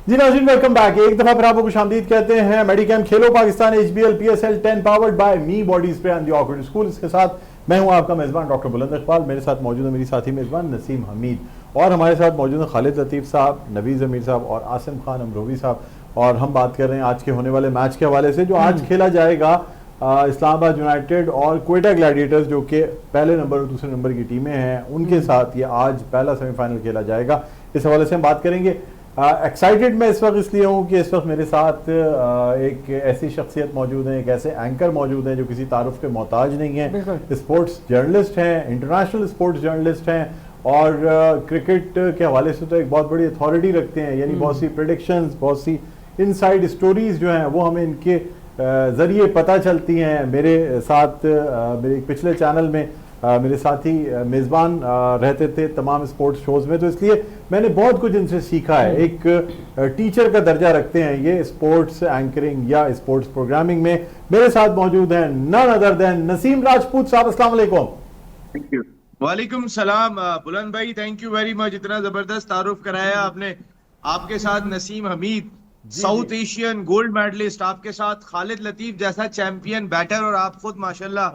जी नाज़रीन, welcome back. एक दफा फिर आपको खुशामदीद कहते हैं मेडिकैम खेलो Pakistan HBL PSL 10 powered by me body spray and the awkward school. इसके साथ मैं हूं आपका मेजबान डॉक्टर बुलंद इकबाल। मेरे साथ मौजूद है मेरी साथी मेजबान नसीम हमीद, और हमारे साथ मौजूद है खालिद लतीफ़ साहब, नवीज़ अमीर साहब और आसिम खान अमरोवी साहब। और हम बात कर रहे हैं आज के होने वाले मैच के हवाले से, जो आज खेला जाएगा इस्लामाबाद यूनाइटेड और क्वेटा ग्लैडिएटर्स, जो कि पहले नंबर और दूसरे नंबर की टीमें हैं, उनके साथ ये आज पहला सेमीफाइनल खेला जाएगा। इस हवाले से हम बात करेंगे। एक्साइटेड मैं इस वक्त इसलिए हूँ कि इस वक्त मेरे साथ एक ऐसी शख्सियत मौजूद है, एक ऐसे एंकर मौजूद हैं जो किसी तारुफ के मोहताज नहीं है। स्पोर्ट्स जर्नलिस्ट हैं, इंटरनेशनल स्पोर्ट्स जर्नलिस्ट हैं, और क्रिकेट के हवाले से तो एक बहुत बड़ी अथॉरिटी रखते हैं। यानी बहुत सी प्रेडिक्शंस, बहुत सी इनसाइड स्टोरीज जो हैं वो हमें इनके ज़रिए पता चलती हैं। मेरे साथ मेरे पिछले चैनल में मेरे साथी मेज़बान रहते थे तमाम स्पोर्ट्स शोज़ में, तो इसलिए मैंने बहुत कुछ इनसे सीखा है। एक टीचर का दर्जा रखते हैं ये स्पोर्ट्स एंकरिंग या स्पोर्ट्स प्रोग्रामिंग में। मेरे साथ मौजूद हैं none other than Naseem Rajput साहब। अस्सलाम वालेकुम। Thank you. वालेकुम सलाम बुलंद भाई, थैंक यू वेरी मच। इतना जबरदस्त तारुफ कराया आपने। आपके साथ Naseem Hameed, South Asian gold medalist, आपके साथ खालिद लतीफ जैसा चैंपियन बैटर, और आप खुद माशाल्लाह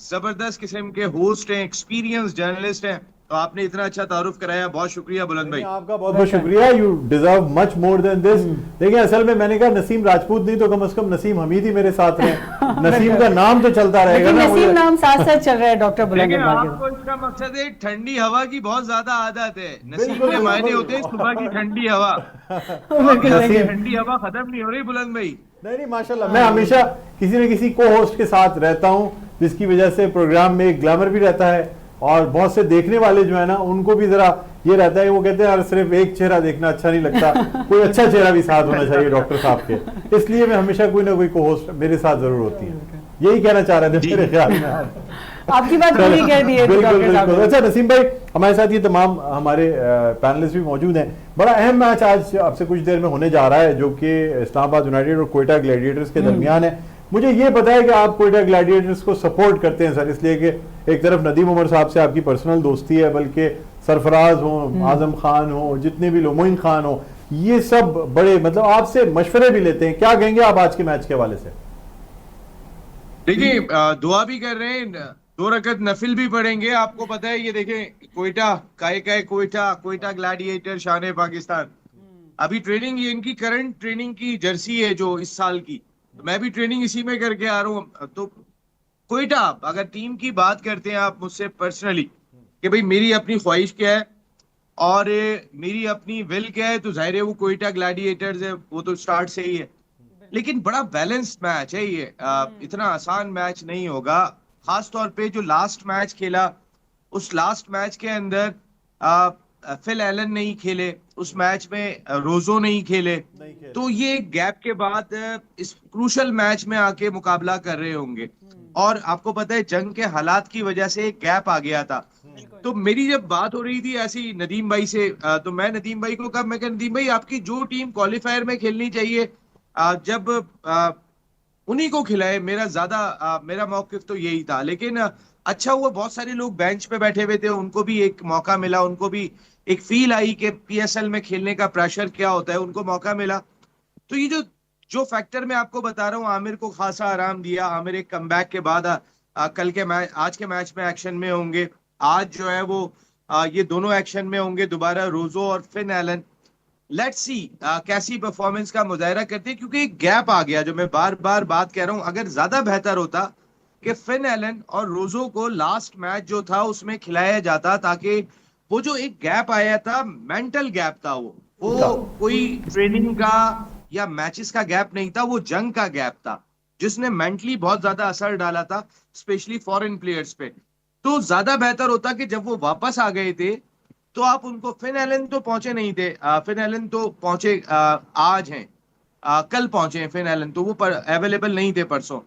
जबरदस्त किस्म के होस्ट हैं, एक्सपीरियंस जर्नलिस्ट हैं। तो आपने इतना अच्छा तारुफ कराया, बहुत शुक्रिया बुलंद भाई। आपका बहुत बहुत शुक्रिया। You deserve much more than this. देखिए, असल में मैंने कहा नसीम राजपूत नहीं तो कम से कम नसीम हमीद ही मेरे साथ रहे। नसीम का नाम तो चलता रहेगा ना, नसीम नाम साथ साथ चल रहा है डॉक्टर बुलंद। आपको इसका मकसद है, ठंडी हवा की बहुत ज्यादा आदत है। नसीम के मायने होते हैं सुबह की ठंडी हवा। ठंडी हवा खत्म नहीं हो रही बुलंद भाई। नहीं माशाल्लाह, मैं हमेशा किसी न किसी को होस्ट के साथ रहता हूँ, जिसकी वजह से प्रोग्राम में एक ग्लैमर भी रहता है, और बहुत से देखने वाले जो है ना उनको भी जरा ये रहता है, वो कहते हैं यार सिर्फ एक चेहरा देखना अच्छा नहीं लगता, कोई अच्छा चेहरा भी साथ होना चाहिए डॉक्टर साहब के। इसलिए मैं हमेशा कोई ना कोई को होस्ट मेरे साथ जरूर होती है। यही कहना चाह रहे थे मेरे ख्याल में। आपकी बात पूरी कह दी है डॉक्टर साहब। अच्छा नसीम भाई, हमारे साथ ये तमाम हमारे पैनलिस्ट भी मौजूद हैं। बड़ा अहम मैच आज आपसे कुछ देर में होने जा रहा है, जो कि इस्लामाबाद यूनाइटेड और क्वेटा ग्लैडिएटर्स के दरमियान है। मुझे ये पता है कि आप क्वेटा ग्लैडिएटर्स को सपोर्ट करते हैं सर, इसलिए कि एक तरफ नदीम उमर साहब से आपकी पर्सनल दोस्ती है, बल्कि सरफराज हो, आजम खान हो, जितने भी लोग, मोइन खान हो, ये सब बड़े मतलब आपसे मशवरे भी लेते हैं। क्या कहेंगे आप आज के मैच के हवाले से? देखिए, दुआ भी कर रहे हैं, 2 रकत नफिल भी पढ़ेंगे। आपको पता है, ये देखें क्वेटा क्वेटा ग्लैडिएटर शान पाकिस्तान। अभी ट्रेनिंग, ये इनकी करंट ट्रेनिंग की जर्सी है जो इस साल की। मैं भी ट्रेनिंग इसी में करके आ रहा हूँ। तो क्वेटा, अगर टीम की बात करते हैं आप मुझसे पर्सनली कि भाई मेरी अपनी ख्वाहिश क्या है और मेरी अपनी विल क्या है, तो जाहिर है वो क्वेटा ग्लैडिएटर्स है, वो तो स्टार्ट से ही है। लेकिन बड़ा बैलेंस्ड मैच है ये, इतना आसान मैच नहीं होगा। खास तौर पे जो लास्ट मैच खेला, उस लास्ट मैच के अंदर फिल एलन नहीं खेले, उस मैच में रोजो नहीं खेले, तो ये गैप के बाद इस क्रूशल मैच में आके मुकाबला कर रहे होंगे। और आपको पता है जंग के हालात की वजह से एक गैप आ गया था। तो मेरी जब बात हो रही थी ऐसी नदीम भाई से, तो मैं नदीम भाई को कहा, मैं कहा नदीम भाई आपकी जो टीम क्वालिफायर में खेलनी चाहिए जब उन्हीं को खिलाए। मेरा मौकिफ तो यही था। लेकिन अच्छा हुआ बहुत सारे लोग बेंच पे बैठे हुए थे, उनको भी एक मौका मिला, उनको भी एक फील आई कि पीएसएल में खेलने का प्रेशर क्या होता है, उनको मौका मिला। तो ये जो फैक्टर मैं आपको बता रहा हूँ, आमिर को खासा आराम दिया। आमिर एक कमबैक के बाद आज के मैच में एक्शन में होंगे। आज जो है वो ये दोनों एक्शन में होंगे दोबारा, रोजो और फिन एलन। लेट्स सी कैसी परफॉर्मेंस का मुजाहरा करते हैं, क्योंकि एक गैप आ गया, जो मैं बार बार बात कह रहा हूँ। अगर ज्यादा बेहतर होता कि फिन एलन और रोजो को लास्ट मैच जो था उसमें खिलाया जाता, ताकि वो जो एक गैप आया था, मेंटल गैप था, वो कोई ट्रेनिंग का या मैचेस का गैप नहीं था, वो जंग का गैप था, जिसने मेंटली बहुत ज्यादा असर डाला था, स्पेशली फॉरेन प्लेयर्स पे। तो ज्यादा बेहतर होता कि जब वो वापस आ गए थे तो आप उनको, फिन एलन तो पहुंचे नहीं थे, फिन एलन तो पहुंचे आज हैं, कल पहुंचे हैं फिन एलन, तो वो अवेलेबल नहीं थे परसों।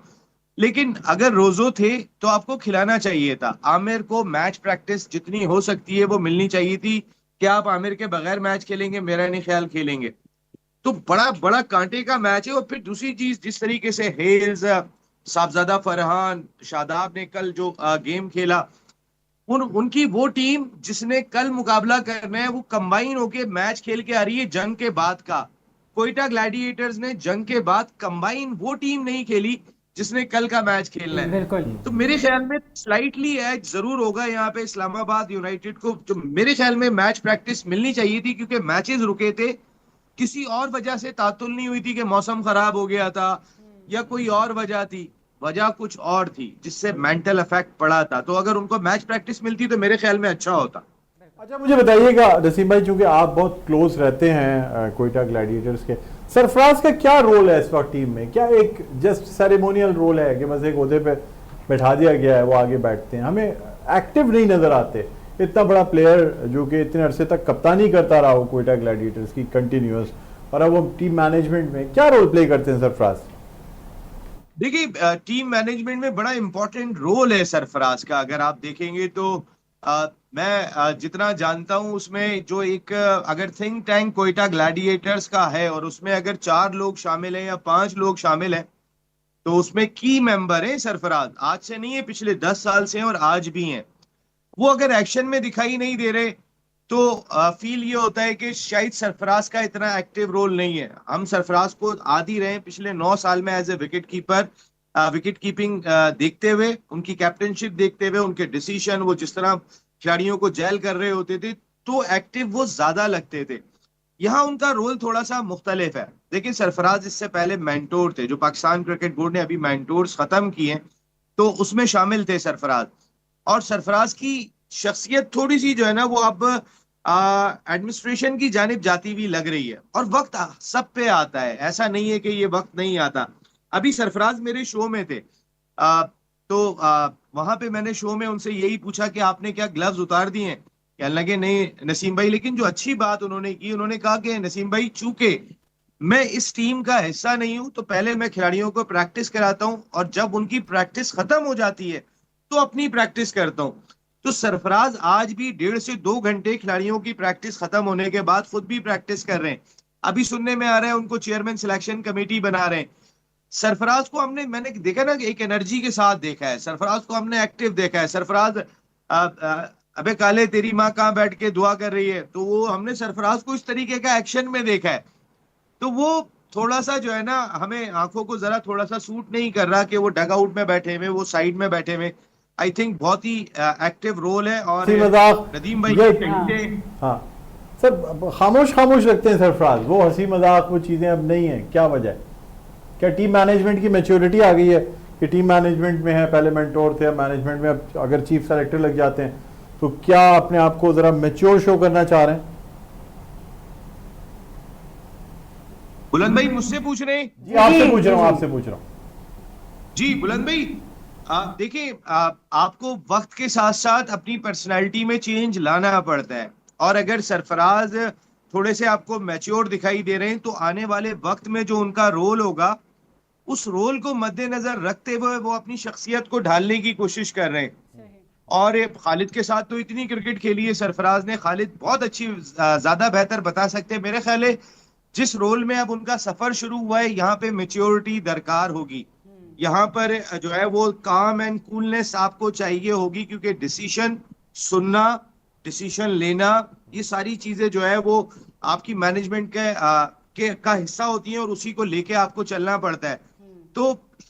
लेकिन अगर रोजो थे तो आपको खिलाना चाहिए था। आमिर को मैच प्रैक्टिस जितनी हो सकती है वो मिलनी चाहिए थी। क्या आप आमिर के बगैर मैच खेलेंगे? मेरा नहीं ख्याल खेलेंगे। तो बड़ा बड़ा कांटे का मैच है। और फिर दूसरी चीज, जिस तरीके से हेल्स, साहबजादा फरहान, शादाब ने कल जो गेम खेला, उनकी वो टीम जिसने कल मुकाबला करना है, वो कंबाइन होके मैच खेल के आ रही है जंग के बाद का। कोयटा ग्लैडिएटर्स ने जंग के बाद कंबाइन वो टीम नहीं खेली जिसने कल का मैच खेलना है। बिल्कुल। तो मेरे ख्याल में स्लाइटली एज जरूर होगा यहाँ पे इस्लामाबाद यूनाइटेड को। जो मेरे ख्याल में मैच प्रैक्टिस मिलनी चाहिए थी, क्योंकि मैचेस रुके थे, किसी और वजह से तातुल नहीं हुई थी कि मौसम खराब हो गया था या कोई और वजह थी। वजह कुछ और थी जिससे मेंटल इफेक्ट पड़ा था। तो अगर उनको मैच प्रैक्टिस मिलती तो मेरे ख्याल में अच्छा होता। अच्छा, मुझे बताइएगा नसीम भाई, चूंकि आप बहुत क्लोज रहते हैं कोयटा ग्लैडिएटर्स के, सरफराज का क्या रोल है इस वक्त टीम में? क्या एक जस्ट सेरेमोनियल रोल है कि बस एक ओहदे पे बैठा दिया गया है, वो आगे बैठते हैं? हमें एक्टिव नहीं नजर आते। इतना बड़ा प्लेयर जो कि इतने अरसे तक कप्तानी करता रहा हो कोयटा ग्लैडिएटर्स की कंटिन्यूअस, और अब वो टीम मैनेजमेंट में क्या रोल प्ले करते हैं सरफराज? देखिए, टीम मैनेजमेंट में बड़ा इंपॉर्टेंट रोल है सरफराज का। अगर आप देखेंगे तो मैं जितना जानता हूं उसमें जो एक अगर थिंक टैंक कोयटा ग्लैडिएटर्स का है और उसमें अगर 4 लोग शामिल हैं या 5 लोग शामिल हैं, तो उसमें की मेंबर है सरफराज। आज से नहीं है, पिछले 10 साल से हैं और आज भी हैं। वो अगर एक्शन में दिखाई नहीं दे रहे तो फील ये होता है कि शायद सरफराज का इतना एक्टिव रोल नहीं है। हम सरफराज को आदी रहे पिछले 9 साल में as a wicket keeper, wicket keeping देखते हुए, उनकी कैप्टनशिप देखते हुए, उनके डिसीजन, वो जिस तरह खिलाड़ियों को जेल कर रहे होते थे, तो एक्टिव वो ज्यादा लगते थे। यहाँ उनका रोल थोड़ा सा मुख्तलिफ है। देखिए, सरफराज इससे पहले मेंटोर थे, जो पाकिस्तान क्रिकेट बोर्ड ने अभी मेंटोर्स खत्म किए, तो उसमें शामिल थे सरफराज। और सरफराज की शख्सियत थोड़ी सी जो है ना, वो अब एडमिनिस्ट्रेशन की जानिब जाती हुई लग रही है। और वक्त सब पे आता है, ऐसा नहीं है कि ये वक्त नहीं आता। अभी सरफराज मेरे शो में थे, वहां पे मैंने शो में उनसे यही पूछा कि आपने क्या ग्लव्स उतार दिए हैं? कहने लगे नहीं नसीम भाई। लेकिन जो अच्छी बात उन्होंने की, उन्होंने कहा कि नसीम भाई, चूंकि मैं इस टीम का हिस्सा नहीं हूं, तो पहले मैं खिलाड़ियों को प्रैक्टिस कराता हूं और जब उनकी प्रैक्टिस खत्म हो जाती है तो अपनी प्रैक्टिस करता हूं। तो सरफराज आज भी 1.5 से 2 घंटे खिलाड़ियों की प्रैक्टिस खत्म होने के बाद खुद भी प्रैक्टिस कर रहे हैं। अभी सुनने में आ रहा है उनको चेयरमैन सिलेक्शन कमेटी बना रहे हैं। सरफराज को मैंने देखा ना, एक एनर्जी के साथ देखा है। सरफराज को हमने एक्टिव देखा है। सरफराज अबे काले तेरी माँ कहाँ बैठ के दुआ कर रही है, तो वो हमने सरफराज को इस तरीके का एक्शन में देखा है। तो वो थोड़ा सा जो है ना, हमें आंखों को जरा थोड़ा सा सूट नहीं कर रहा कि वो डग आउट में बैठे हुए, वो साइड में बैठे हुए। आई थिंक बहुत ही एक्टिव रोल है। और नदीम भाई हाँ सर, खामोश खामोश रखते हैं सरफराज, वो हंसी मजाक वो चीजें अब नहीं है। क्या वजह है? क्या टीम मैनेजमेंट की मैच्योरिटी आ गई है कि टीम मैनेजमेंट में है, पहले मेंटोर थे, अब मैनेजमेंट में, अब अगर चीफ सेलेक्टर लग जाते हैं तो क्या अपने आप को जरा मैच्योर शो करना चाह रहे हैं? बुलंद भाई मुझसे पूछ रहे हैं? जी आपसे पूछ रहा हूँ, आपसे पूछ रहा हूँ। जी बुलंद भाई, देखिए, आपको वक्त के साथ साथ अपनी पर्सनालिटी में चेंज लाना पड़ता है। और अगर सरफराज थोड़े से आपको मैच्योर दिखाई दे रहे हैं, तो आने वाले वक्त में जो उनका रोल होगा, उस रोल को मद्देनजर रखते हुए वो अपनी शख्सियत को ढालने की कोशिश कर रहे हैं। और खालिद के साथ तो इतनी क्रिकेट खेली है सरफराज ने, खालिद बहुत अच्छी, ज्यादा बेहतर बता सकते हैं। मेरे ख्याल है जिस रोल में अब उनका सफर शुरू हुआ है, यहाँ पे मैच्योरिटी दरकार होगी। यहाँ पर जो है वो काम एंड कूलनेस आपको चाहिए होगी, क्योंकि डिसीजन सुनना, डिसीजन लेना, ये सारी चीजें जो है वो आपकी मैनेजमेंट का हिस्सा होती हैं और उसी को लेके आपको चलना पड़ता है। तो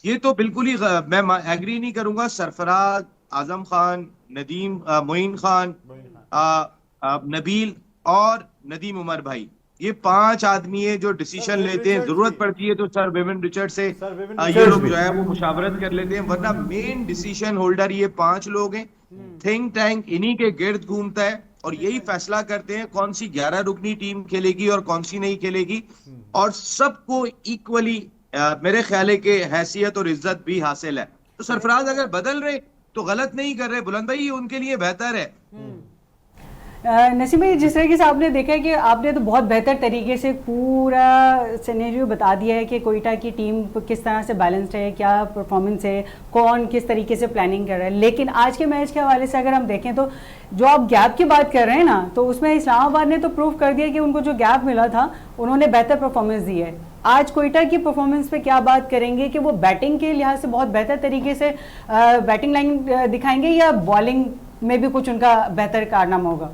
ये तो बिल्कुल ही मैं एग्री नहीं करूंगा। सरफराज, आजम खान, नदीम, मोइन खान, नबील और नदीम उमर भाई, ये 5 आदमी है जो डिसीजन लेते हैं। जरूरत पड़ती है तो सर विविन रिचर्ड से ये लोग जो है वो मुशावरत कर लेते हैं, वरना मेन डिसीजन होल्डर ये 5 लोग हैं। थिंक टैंक इन्हीं के गिर्द घूमता है और यही फैसला करते हैं कौन सी 11 रुकनी टीम खेलेगी और कौन सी नहीं खेलेगी। और सबको इक्वली मेरे ख्याल है कि हैसियत और इज्जत भी हासिल है। तो सरफराज अगर बदल रहे तो गलत नहीं कर रहे बुलंद भाई, ये उनके लिए बेहतर है। नसीम भाई, जिस तरीके से आपने देखा है कि आपने तो बहुत बेहतर तरीके से पूरा सिनेरियो बता दिया है कि कोयटा की टीम किस तरह से बैलेंस्ड है, क्या परफॉर्मेंस है, कौन किस तरीके से प्लानिंग कर रहा है। लेकिन आज के मैच के हवाले से अगर हम देखें तो जो आप गैप की बात कर रहे हैं ना, तो उसमें इस्लामाबाद ने तो प्रूव कर दिया कि उनको जो गैप मिला था उन्होंने बेहतर परफॉर्मेंस दी है। आज कोयटा की परफॉर्मेंस पे क्या बात करेंगे कि वो बैटिंग के लिहाज से बहुत बेहतर तरीके से बैटिंग लाइन दिखाएंगे या बॉलिंग में भी कुछ उनका बेहतर कारनामा होगा?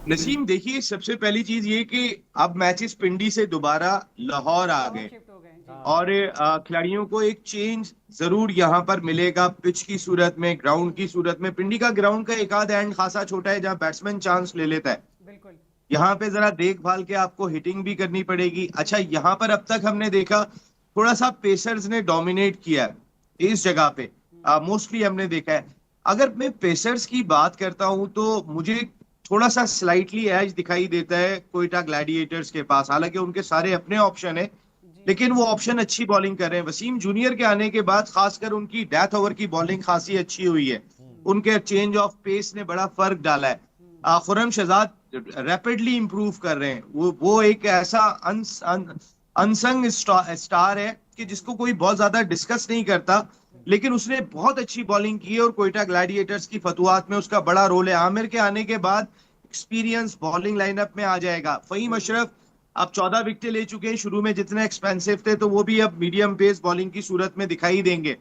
नसीम देखिए, सबसे पहली चीज ये कि अब मैचेस पिंडी से दोबारा लाहौर आ गए शिफ्ट हो गए जी। और खिलाड़ियों को एक चेंज जरूर यहाँ पर मिलेगा पिच की सूरत में, ग्राउंड की सूरत में। पिंडी का ग्राउंड का एक आध एंड खासा छोटा है जहाँ बैट्समैन चांस ले लेता है। बिल्कुल। यहाँ पे जरा देखभाल के आपको हिटिंग भी करनी पड़ेगी। अच्छा, यहाँ पर अब तक हमने देखा थोड़ा सा पेसर्स ने डोमिनेट किया है इस जगह पे, मोस्टली हमने देखा है। अगर मैं पेसर्स की बात करता हूं तो मुझे थोड़ा सा स्लाइटली एज दिखाई देता है कोयटा ग्लैडिएटर्स के पास। हालांकि उनके सारे अपने ऑप्शन है, लेकिन वो ऑप्शन अच्छी बॉलिंग कर रहे हैं। वसीम जूनियर के आने के बाद खासकर उनकी डेथ ओवर की बॉलिंग खासी अच्छी हुई है। उनके चेंज ऑफ पेस ने बड़ा फर्क डाला है। खुर्रम शहजाद रैपिडली इंप्रूव कर रहे हैं। वो एक ऐसा अनसंग स्टार है कि जिसको कोई बहुत ज्यादा डिस्कस नहीं करता, लेकिन उसने बहुत अच्छी बॉलिंग की है और कोयटा ग्लैडिएटर्स की फतुहात में उसका बड़ा रोल है। आमिर के आने के बाद एक्सपीरियंस बॉलिंग लाइनअप में आ जाएगा। फहीम अशरफ अब 14 विकेटें ले चुके हैं। शुरू में जितने एक्सपेंसिव थे तो वो भी अब मीडियम पेस बॉलिंग की सूरत में दिखाई देंगे।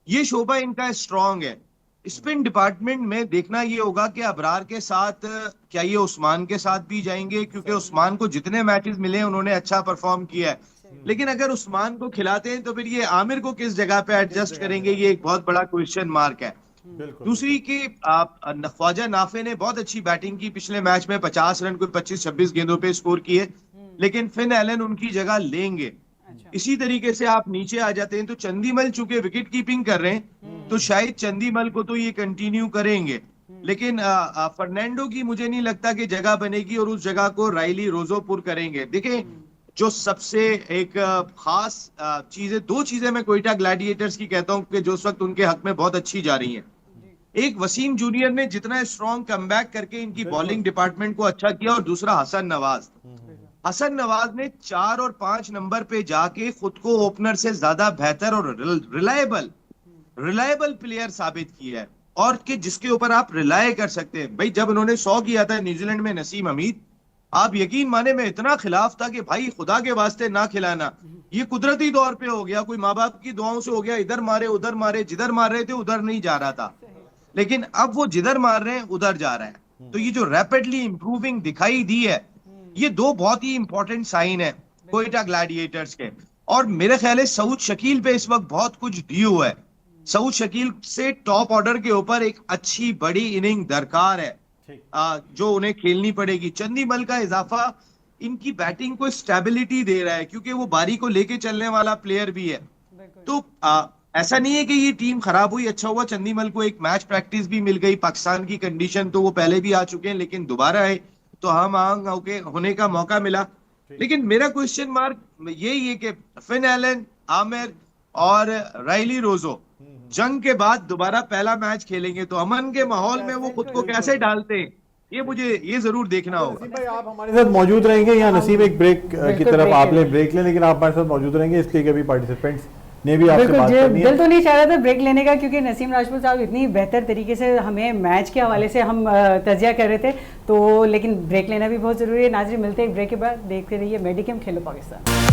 ये शोबा इनका स्ट्रांग है। स्पिन डिपार्टमेंट में देखना ये होगा कि अबरार के साथ क्या ये उस्मान के साथ भी जाएंगे, क्योंकि उस्मान को जितने मैचेस मिले उन्होंने अच्छा परफॉर्म किया है। लेकिन अगर उस्मान को खिलाते हैं तो फिर ये आमिर को किस जगह पे एडजस्ट करेंगे, ये एक बहुत बड़ा क्वेश्चन मार्क है। दूसरी कि ख्वाजा नाफे ने बहुत अच्छी बैटिंग की पिछले मैच में, 50 रन को 25-26 गेंदों पे स्कोर किए, लेकिन फिन एलन उनकी जगह लेंगे। इसी तरीके से आप नीचे आ जाते हैं तो चंदीमल चूंकि विकेट कीपिंग कर रहे हैं तो शायद चंदीमल को तो ये कंटिन्यू करेंगे, लेकिन फर्नांडो की मुझे नहीं लगता कि जगह बनेगी और उस जगह को राइली रोजोपुर करेंगे। देखिए, जो सबसे एक खास चीजें, दो चीजें मैं कोयटा ग्लैडिएटर्स की कहता हूं कि जो उस वक्त उनके हक में बहुत अच्छी जा रही हैं। एक, वसीम जूनियर ने जितना स्ट्रॉन्ग कमबैक करके इनकी बॉलिंग डिपार्टमेंट को अच्छा किया, और दूसरा हसन नवाज। हसन नवाज ने 4 और 5 नंबर पे जाके खुद को ओपनर से ज्यादा बेहतर और रिलायबल प्लेयर साबित किया है, और कि जिसके ऊपर आप रिलाय कर सकते हैं। भाई, जब उन्होंने 100 किया था न्यूजीलैंड में नसीम हमीद, आप यकीन माने मैं इतना खिलाफ था कि भाई खुदा के वास्ते ना खिलाना, ये कुदरती तौर पे हो गया, कोई माँ बाप की दुआओं से हो गया, इधर मारे उधर मारे, जिधर मार रहे थे उधर नहीं जा रहा था। लेकिन अब वो जिधर मार रहे हैं उधर जा रहा है। तो ये जो रैपिडली इंप्रूविंग दिखाई दी है, ये दो बहुत ही इंपॉर्टेंट साइन है कोयटा ग्लैडिएटर्स के। और मेरे ख्याल है सऊद शकील पे इस वक्त बहुत कुछ ड्यू है। सऊद शकील से टॉप ऑर्डर के ऊपर एक अच्छी बड़ी इनिंग दरकार है, जो उन्हें खेलनी पड़ेगी। चंदीमल का इजाफा इनकी बैटिंग को स्टेबिलिटी दे रहा है, क्योंकि वो बारी को लेके चलने वाला प्लेयर भी है। तो ऐसा नहीं है कि ये टीम खराब हुई, अच्छा हुआ चंदीमल को एक मैच प्रैक्टिस भी मिल गई। पाकिस्तान की कंडीशन तो वो पहले भी आ चुके हैं, लेकिन दोबारा आए तो हम आंग होने का मौका मिला। लेकिन मेरा क्वेश्चन मार्क यही है कि फिन एलन, आमिर और राइली रोजो जंग के बाद दोबारा पहला मैच खेलेंगे, तो अमन के माहौल में वो खुद को कैसे डालते हैं, ये मुझे ये जरूर देखना होगा। नसीम भाई, आप हमारे साथ मौजूद रहेंगे या नसीम एक ब्रेक की तरफ आप ब्रेक लें, लेकिन आप हमारे साथ मौजूद रहेंगे इसलिए कि अभी पार्टिसिपेंट्स ने भी आपसे बात करनी है। दिल तो नहीं चाह रहा था ब्रेक लेने का, क्योंकि नसीम राजपूत साहब इतनी बेहतर तरीके से हमें मैच के हवाले से हम तजिया कर रहे थे, तो लेकिन ब्रेक लेना भी बहुत जरूरी है। नाज़रीन, मिलते हैं एक ब्रेक के बाद। देखते रहिए मेडिकेम खेलो पाकिस्तान।